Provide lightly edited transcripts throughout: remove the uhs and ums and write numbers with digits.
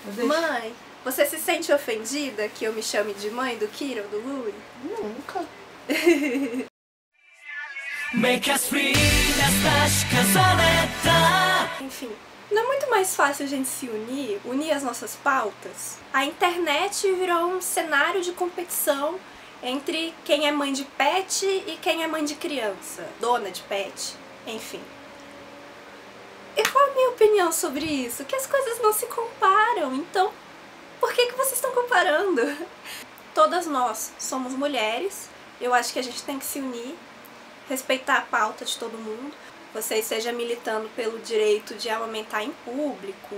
Mãe, você se sente ofendida que eu me chame de mãe do Kira ou do Louie? Nunca. Enfim, não é muito mais fácil a gente se unir as nossas pautas? A internet virou um cenário de competição entre quem é mãe de pet e quem é mãe de criança, dona de pet, enfim. E qual a minha opinião sobre isso? Que as coisas não se comparam, então por que vocês estão comparando? Todas nós somos mulheres, eu acho que a gente tem que se unir, respeitar a pauta de todo mundo. Você esteja militando pelo direito de amamentar em público,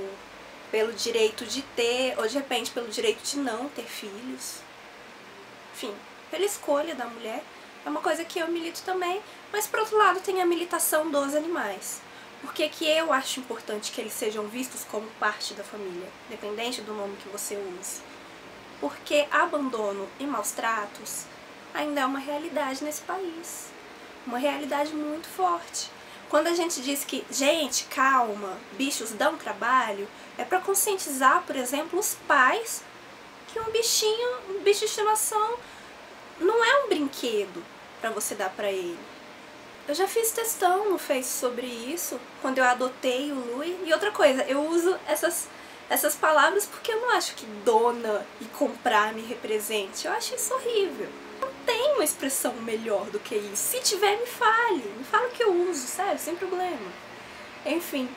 pelo direito de ter, ou de repente pelo direito de não ter filhos. Enfim, pela escolha da mulher, é uma coisa que eu milito também, mas por outro lado tem a militação dos animais. Por que eu acho importante que eles sejam vistos como parte da família, independente do nome que você use? Porque abandono e maus tratos ainda é uma realidade nesse país. Uma realidade muito forte. Quando a gente diz que, gente, calma, bichos dão trabalho, é para conscientizar, por exemplo, os pais que um bicho de estimação não é um brinquedo para você dar para ele. Eu já fiz textão no Face sobre isso, quando eu adotei o Louie. E outra coisa, eu uso essas palavras porque eu não acho que dona e comprar me represente. Eu acho isso horrível. Não tem uma expressão melhor do que isso. Se tiver, me fala o que eu uso, sério, sem problema. Enfim,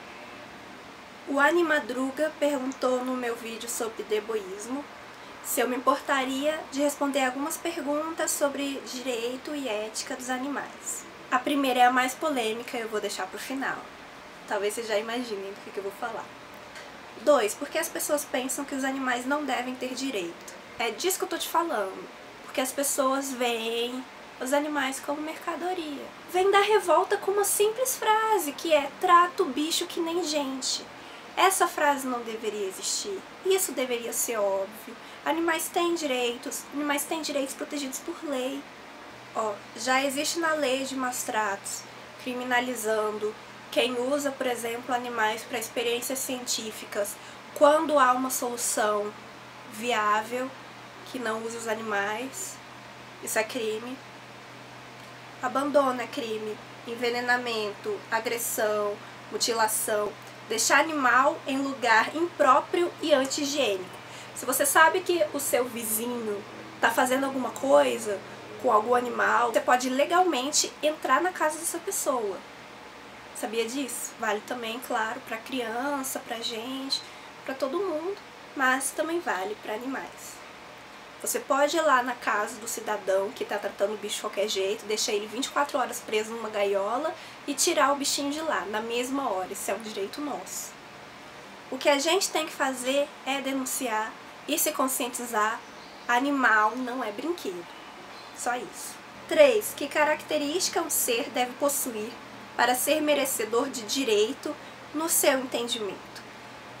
o Animadruga perguntou no meu vídeo sobre deboísmo se eu me importaria de responder algumas perguntas sobre direito e ética dos animais. A primeira é a mais polêmica, eu vou deixar pro final. Talvez vocês já imaginem do que eu vou falar. 2. Por que as pessoas pensam que os animais não devem ter direito? É disso que eu tô te falando. Porque as pessoas veem os animais como mercadoria. Vem da revolta com uma simples frase, que é trata o bicho que nem gente. Essa frase não deveria existir. Isso deveria ser óbvio. Animais têm direitos protegidos por lei. Já existe na lei de maus tratos, criminalizando quem usa, por exemplo, animais para experiências científicas, quando há uma solução viável que não use os animais. Isso é crime. Abandono é crime. Envenenamento, agressão, mutilação, deixar animal em lugar impróprio e anti-higiênico. Se você sabe que o seu vizinho está fazendo alguma coisa com algum animal, você pode legalmente entrar na casa dessa pessoa. Sabia disso? Vale também, claro, para criança, para gente, para todo mundo, mas também vale para animais. Você pode ir lá na casa do cidadão que está tratando o bicho de qualquer jeito, deixar ele 24 horas preso numa gaiola e tirar o bichinho de lá, na mesma hora. Isso é um direito nosso. O que a gente tem que fazer é denunciar e se conscientizar. Animal não é brinquedo. Só isso. 3. Que característica um ser deve possuir para ser merecedor de direito no seu entendimento?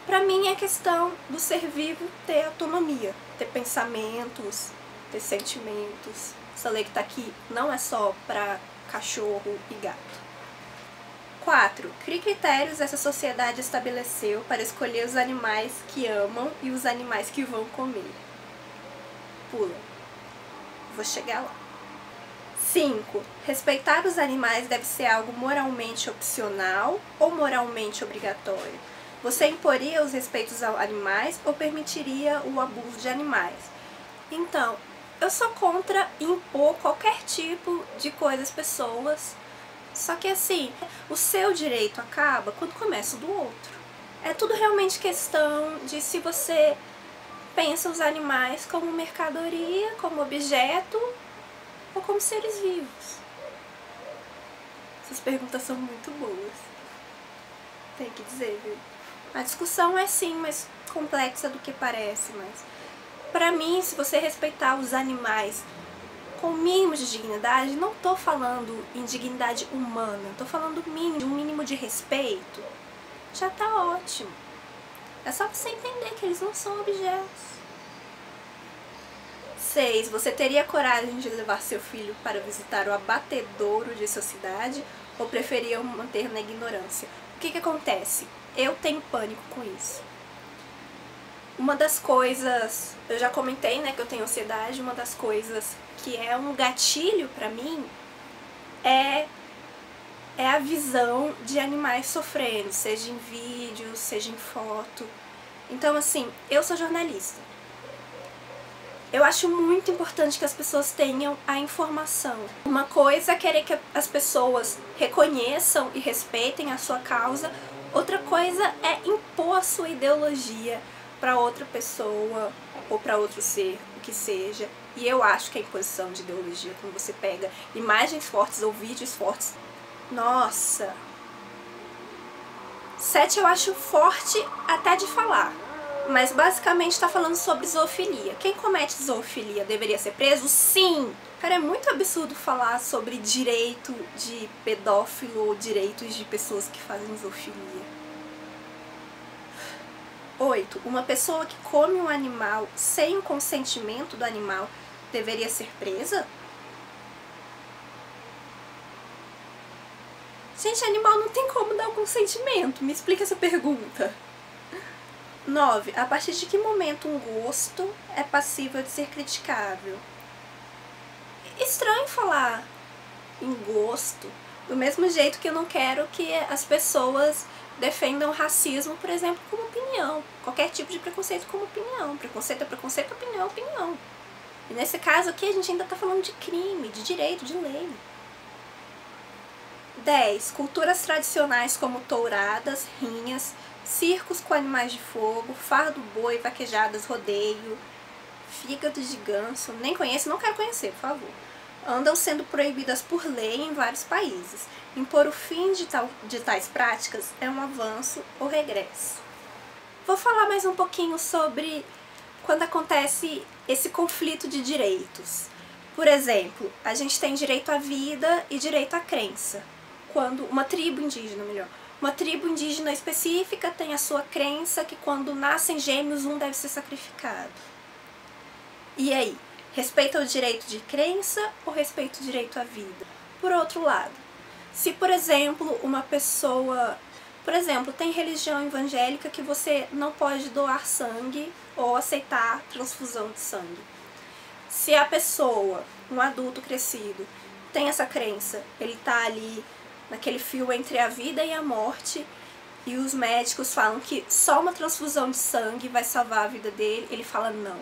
Para mim é questão do ser vivo ter autonomia, ter pensamentos, ter sentimentos. Essa lei que está aqui não é só para cachorro e gato. 4. Que critérios essa sociedade estabeleceu para escolher os animais que amam e os animais que vão comer? Pula. Vou chegar lá. 5. Respeitar os animais deve ser algo moralmente opcional ou moralmente obrigatório? Você imporia os respeitos aos animais ou permitiria o abuso de animais? Então, eu sou contra impor qualquer tipo de coisa às pessoas. Só que assim, o seu direito acaba quando começa o do outro. É tudo realmente questão de se você pensa os animais como mercadoria, como objeto ou como seres vivos. Essas perguntas são muito boas. Tem que dizer, viu? A discussão é sim mais complexa do que parece, mas pra mim, se você respeitar os animais com o mínimo de dignidade, não tô falando em dignidade humana, tô falando mínimo, um mínimo de respeito, já tá ótimo. É só você entender que eles não são objetos. 6. Você teria coragem de levar seu filho para visitar o abatedouro de sua cidade ou preferia manter na ignorância? O que acontece? Eu tenho pânico com isso. Uma das coisas, eu já comentei, né, que eu tenho ansiedade, uma das coisas que é um gatilho pra mim é a visão de animais sofrendo, seja em vídeo, seja em foto. Então, assim, eu sou jornalista. Eu acho muito importante que as pessoas tenham a informação. Uma coisa é querer que as pessoas reconheçam e respeitem a sua causa, outra coisa é impor a sua ideologia para outra pessoa ou para outro ser, o que seja. E eu acho que a imposição de ideologia, quando você pega imagens fortes ou vídeos fortes, nossa! 7 eu acho forte até de falar, mas basicamente está falando sobre zoofilia. Quem comete zoofilia deveria ser preso? Sim! Cara, é muito absurdo falar sobre direito de pedófilo ou direitos de pessoas que fazem zoofilia. 8. Uma pessoa que come um animal sem o consentimento do animal deveria ser presa? Gente, animal não tem como dar o consentimento. Me explica essa pergunta. 9. A partir de que momento um gosto é passível de ser criticável? Estranho falar em gosto, do mesmo jeito que eu não quero que as pessoas defendam racismo, por exemplo, como opinião. Qualquer tipo de preconceito como opinião. Preconceito é preconceito, opinião é opinião. E nesse caso aqui a gente ainda está falando de crime, de direito, de lei. 10. Culturas tradicionais como touradas, rinhas, circos com animais de fogo, fardo boi, vaquejadas, rodeio, fígado de ganso, nem conheço, não quero conhecer, por favor. Andam sendo proibidas por lei em vários países. Impor o fim de tais práticas é um avanço ou regresso. Vou falar mais um pouquinho sobre quando acontece esse conflito de direitos. Por exemplo, a gente tem direito à vida e direito à crença. Quando uma tribo indígena específica tem a sua crença que quando nascem gêmeos um deve ser sacrificado. E aí, respeita o direito de crença ou respeita o direito à vida? Por outro lado, se por exemplo uma pessoa, tem religião evangélica que você não pode doar sangue ou aceitar transfusão de sangue. Se a pessoa, um adulto crescido, tem essa crença, ele tá ali naquele fio entre a vida e a morte, e os médicos falam que só uma transfusão de sangue vai salvar a vida dele, ele fala não.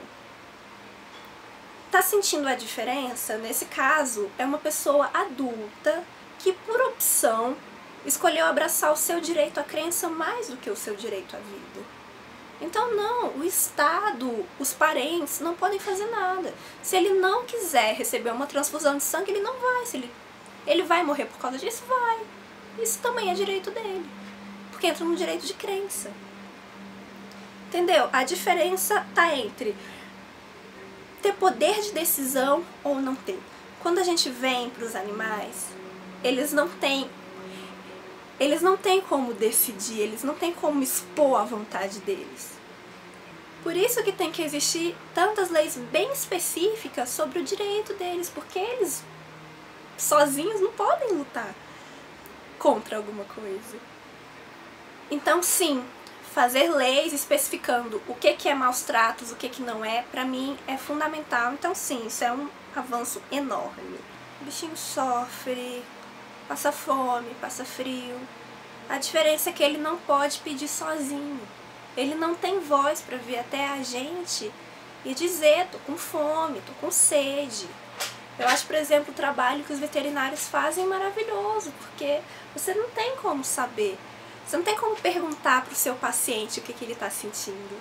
Tá sentindo a diferença? Nesse caso, é uma pessoa adulta que, por opção, escolheu abraçar o seu direito à crença mais do que o seu direito à vida. Então não, o Estado, os parentes não podem fazer nada. Se ele não quiser receber uma transfusão de sangue, ele não vai. Se ele vai morrer por causa disso? Vai. Isso também é direito dele, porque entra no direito de crença. Entendeu? A diferença tá entre ter poder de decisão ou não ter. Quando a gente vem para os animais, eles não têm como decidir, eles não têm como expor a vontade deles. Por isso que tem que existir tantas leis bem específicas sobre o direito deles, porque eles sozinhos não podem lutar contra alguma coisa. Então sim, fazer leis especificando o que é maus tratos, o que não é, pra mim é fundamental. Então sim, isso é um avanço enorme. O bichinho sofre, passa fome, passa frio. A diferença é que ele não pode pedir sozinho. Ele não tem voz para vir até a gente e dizer, tô com fome, tô com sede. Eu acho, por exemplo, o trabalho que os veterinários fazem maravilhoso, porque você não tem como saber. Você não tem como perguntar pro seu paciente o que ele tá sentindo.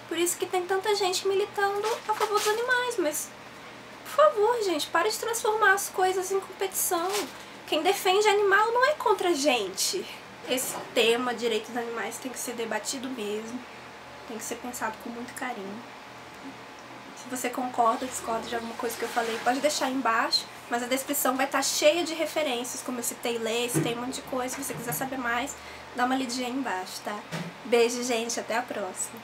Por isso que tem tanta gente militando a favor dos animais, mas, por favor, gente, para de transformar as coisas em competição. Quem defende animal não é contra a gente. Esse tema, direitos dos animais, tem que ser debatido mesmo. Tem que ser pensado com muito carinho. Se você concorda ou discorda de alguma coisa que eu falei, pode deixar aí embaixo. Mas a descrição vai estar cheia de referências, como eu citei leis, tem um monte de coisa. Se você quiser saber mais, dá uma lidinha aí embaixo, tá? Beijo, gente. Até a próxima.